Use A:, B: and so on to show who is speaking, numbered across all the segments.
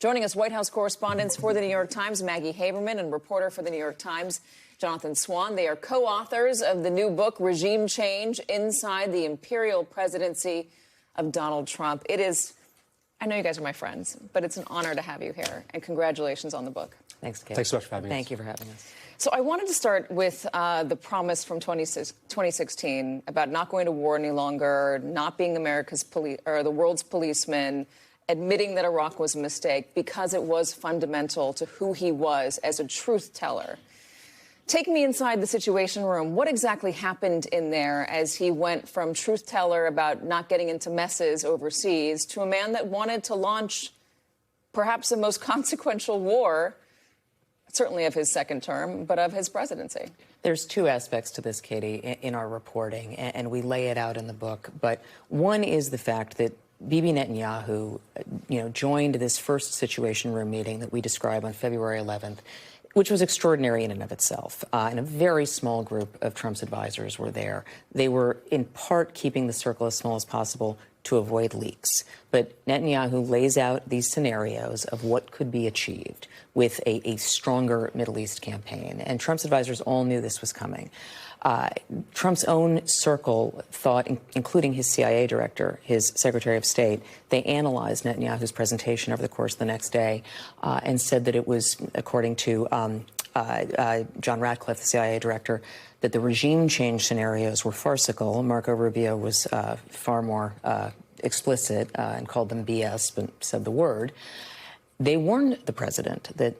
A: Joining us, White House correspondents for the New York Times, Maggie Haberman, and reporter for the New York Times, Jonathan Swan. They are co-authors of the new book, Regime Change: Inside the Imperial Presidency of Donald Trump. It is, I know you guys are my friends, but it's an honor to have you here, and congratulations on the book.
B: Thanks, Kate.
C: Thanks so much for having us.
B: Thank you for having us.
A: So I wanted to start with the promise from 2016 about not going to war any longer, not being America's police or the world's policeman, admitting that Iraq was a mistake because it was fundamental to who he was as a truth teller. Take me inside the Situation Room. What exactly happened in there as he went from truth teller about not getting into messes overseas to a man that wanted to launch perhaps the most consequential war, certainly of his second term, but of his presidency?
B: There's two aspects to this, Katie, in our reporting, and we lay it out in the book. But one is the fact that Bibi Netanyahu, joined this first Situation Room meeting that we describe on February 11th, which was extraordinary in and of itself. And a very small group of Trump's advisors were there. They were, in part, keeping the circle as small as possible to avoid leaks. But Netanyahu lays out these scenarios of what could be achieved with a stronger Middle East campaign. And Trump's advisors all knew this was coming. Trump's own circle thought, including his CIA director, his Secretary of State, they analyzed Netanyahu's presentation over the course of the next day and said that it was, according to John Ratcliffe, the CIA director, that the regime change scenarios were farcical. Marco Rubio was far more explicit and called them BS, but said the word. They warned the president that,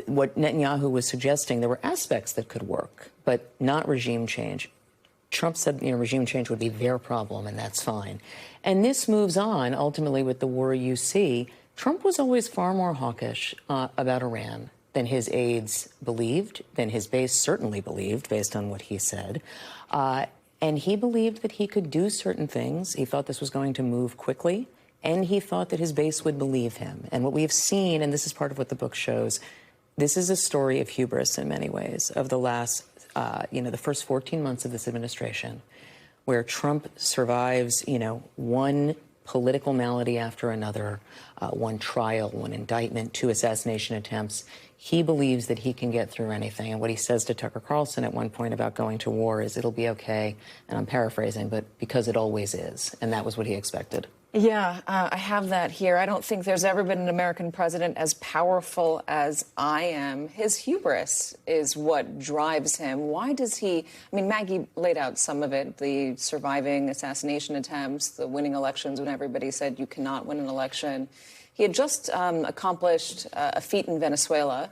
B: what Netanyahu was suggesting, there were aspects that could work, but not regime change. Trump said, regime change would be their problem, and that's fine. And this moves on, ultimately, with the war you see. Trump was always far more hawkish about Iran than his aides believed, than his base certainly believed, based on what he said. And he believed that he could do certain things. He thought this was going to move quickly. And he thought that his base would believe him. And what we have seen, and this is part of what the book shows, this is a story of hubris in many ways, of the last, the first 14 months of this administration, where Trump survives, one political malady after another, one trial, one indictment, two assassination attempts. He believes that he can get through anything. And what he says to Tucker Carlson at one point about going to war is, it'll be okay. And I'm paraphrasing, but because it always is. And that was what he expected.
A: Yeah, I have that here. I don't think there's ever been an American president as powerful as I am. His hubris is what drives him. Why does he? I mean, Maggie laid out some of it, the surviving assassination attempts, the winning elections when everybody said you cannot win an election. He had just accomplished a feat in Venezuela.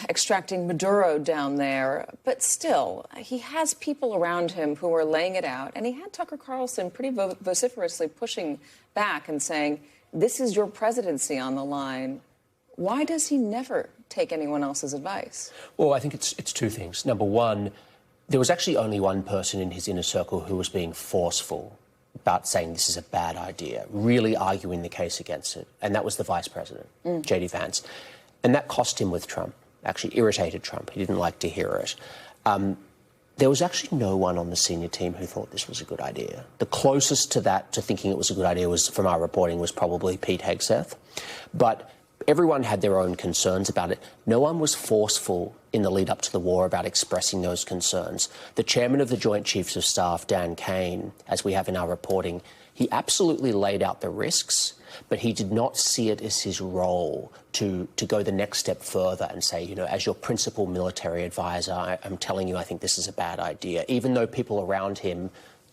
A: Extracting Maduro down there. But still, he has people around him who are laying it out. And he had Tucker Carlson pretty vociferously pushing back and saying, this is your presidency on the line. Why does he never take anyone else's advice?
C: Well, I think it's two things. Number one, there was actually only one person in his inner circle who was being forceful about saying this is a bad idea, really arguing the case against it. And that was the vice president, J.D. Vance. And that cost him with Trump, actually irritated Trump. He didn't like to hear it. There was actually no one on the senior team who thought this was a good idea. The closest to that, to thinking it was a good idea, was, from our reporting, was probably Pete Hegseth. But everyone had their own concerns about it. No one was forceful in the lead up to the war about expressing those concerns. The chairman of the Joint Chiefs of Staff, Dan Kane, as we have in our reporting, he absolutely laid out the risks, but he did not see it as his role to go the next step further and say, as your principal military advisor, I'm telling you I think this is a bad idea, even though people around him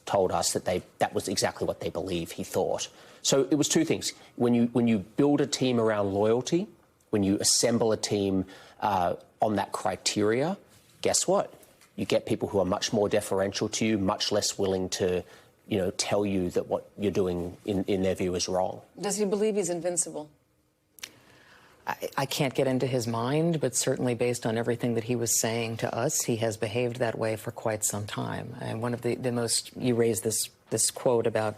C: told us that that was exactly what they believe he thought. So it was two things. When you build a team around loyalty, when you assemble a team on that criteria, guess what? You get people who are much more deferential to you, much less willing to tell you that what you're doing in their view is wrong.
A: Does he believe he's invincible?
B: I can't get into his mind, but certainly based on everything that he was saying to us, he has behaved that way for quite some time. And one of the most, you raised this quote about,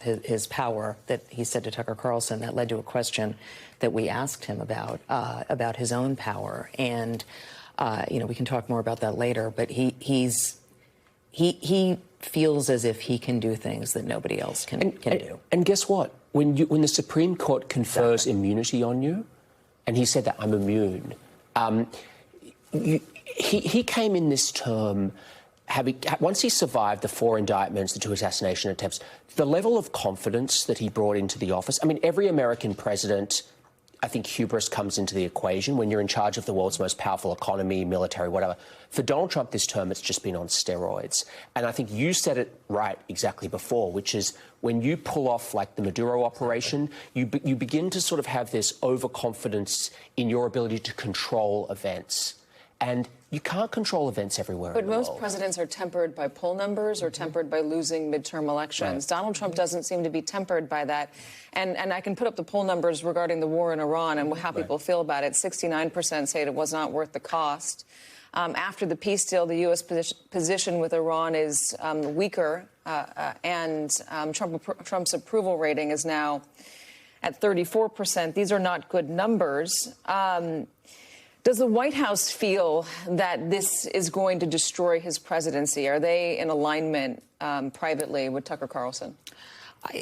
B: his power that he said to Tucker Carlson, that led to a question that we asked him about his own power. And, we can talk more about that later, but he feels as if he can do things that nobody else can do.
C: And guess what? when the Supreme Court confers immunity on you, and he said that I'm immune, he came in this term. Once he survived the 4 indictments, the 2 assassination attempts, the level of confidence that he brought into the office. I mean, every American president, I think hubris comes into the equation when you're in charge of the world's most powerful economy, military, whatever. For Donald Trump this term, it's just been on steroids. And I think you said it right exactly before, which is when you pull off like the Maduro operation, you begin to sort of have this overconfidence in your ability to control events. And you can't control events everywhere.
A: But most presidents are tempered by poll numbers or tempered by losing midterm elections. Right. Donald Trump doesn't seem to be tempered by that. And I can put up the poll numbers regarding the war in Iran and how people feel about it. 69% say it was not worth the cost. After the peace deal, the U.S. position with Iran is weaker, and Trump's approval rating is now at 34%. These are not good numbers. Does the White House feel that this is going to destroy his presidency? Are they in alignment privately with Tucker Carlson?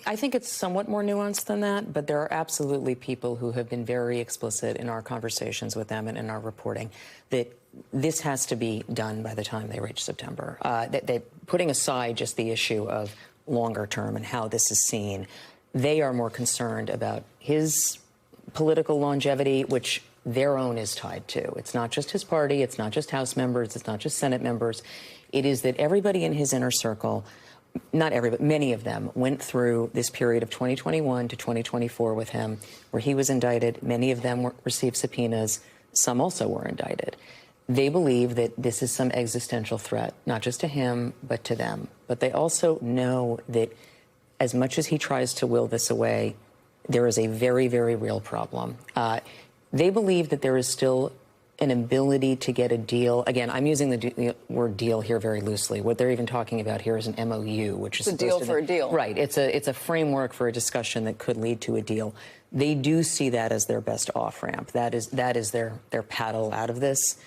B: I think it's somewhat more nuanced than that, but there are absolutely people who have been very explicit in our conversations with them and in our reporting that this has to be done by the time they reach September. Putting aside just the issue of longer term and how this is seen, they are more concerned about his political longevity, which their own is tied to. It's not just his party, it's not just House members, it's not just Senate members. It is that everybody in his inner circle, not every, but many of them, went through this period of 2021 to 2024 with him, where he was indicted. Many of them received subpoenas. Some also were indicted. They believe that this is some existential threat, not just to him, but to them. But they also know that as much as he tries to will this away, there is a very, very real problem. They believe that there is still an ability to get a deal. Again, I'm using the word deal here very loosely. What they're even talking about here is an MOU, which is
A: a deal for a deal.
B: Right. It's a framework for a discussion that could lead to a deal. They do see that as their best off-ramp. That is their paddle out of this.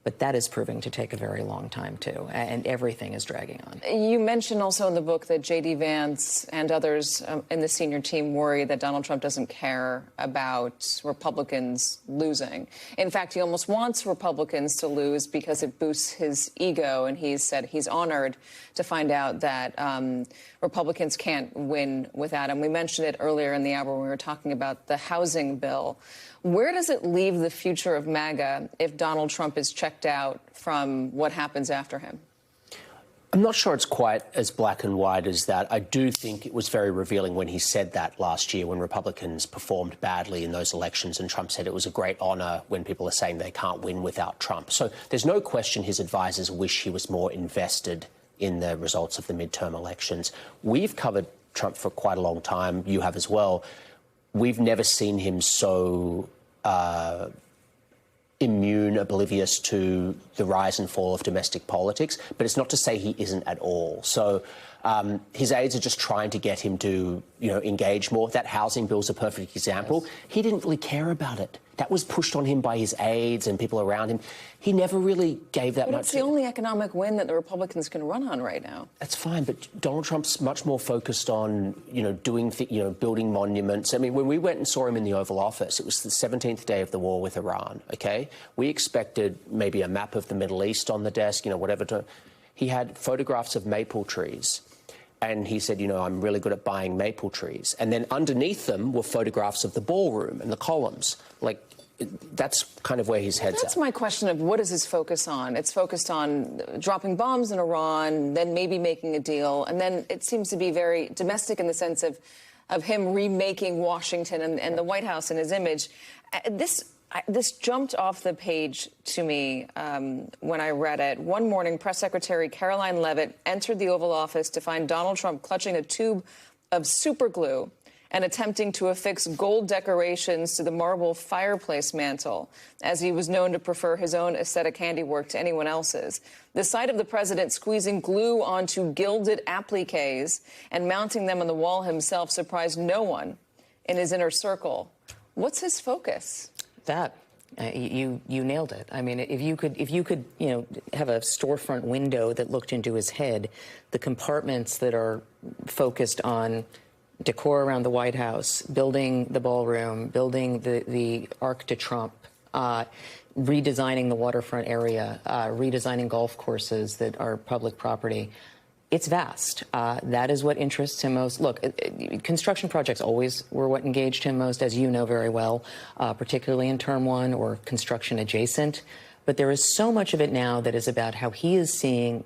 B: But that is proving to take a very long time, too, and everything is dragging on.
A: You mentioned also in the book that J.D. Vance and others in the senior team worry that Donald Trump doesn't care about Republicans losing. In fact, he almost wants Republicans to lose because it boosts his ego, and he's said he's honored to find out that Republicans can't win without him. We mentioned it earlier in the hour when we were talking about the housing bill. Where does it leave the future of MAGA if Donald Trump is checked out from what happens after him?
C: I'm not sure it's quite as black and white as that. I do think it was very revealing when he said that last year when Republicans performed badly in those elections, and Trump said it was a great honour when people are saying they can't win without Trump. So there's no question his advisors wish he was more invested in the results of the midterm elections. We've covered Trump for quite a long time. You have as well. We've never seen him so immune, oblivious to the rise and fall of domestic politics. But it's not to say he isn't at all. So his aides are just trying to get him to, engage more. That housing bill's a perfect example. Yes. He didn't really care about it. That was pushed on him by his aides and people around him. He never really gave that much.
A: But it's the only economic win that the Republicans can run on right now.
C: That's fine, but Donald Trump's much more focused on, building monuments. I mean, when we went and saw him in the Oval Office, it was the 17th day of the war with Iran, okay? We expected maybe a map of the Middle East on the desk, whatever. He had photographs of maple trees. And he said, I'm really good at buying maple trees. And then underneath them were photographs of the ballroom and the columns. That's kind of where his head's at.
A: That's my question of what is his focus on? It's focused on dropping bombs in Iran, then maybe making a deal. And then it seems to be very domestic in the sense of him remaking Washington and the White House in his image. This jumped off the page to me when I read it. One morning, Press Secretary Caroline Leavitt entered the Oval Office to find Donald Trump clutching a tube of super glue and attempting to affix gold decorations to the marble fireplace mantel, as he was known to prefer his own aesthetic handiwork to anyone else's. The sight of the president squeezing glue onto gilded appliques and mounting them on the wall himself surprised no one in his inner circle. What's his focus?
B: That you nailed it. I mean, if you could have a storefront window that looked into his head, the compartments that are focused on decor around the White House, building the ballroom, building the Arc de Trump, redesigning the waterfront area, redesigning golf courses that are public property. It's vast. That is what interests him most. Look, construction projects always were what engaged him most, as you know very well, particularly in term one or construction adjacent. But there is so much of it now that is about how he is seeing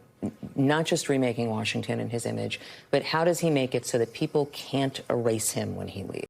B: not just remaking Washington in his image, but how does he make it so that people can't erase him when he leaves?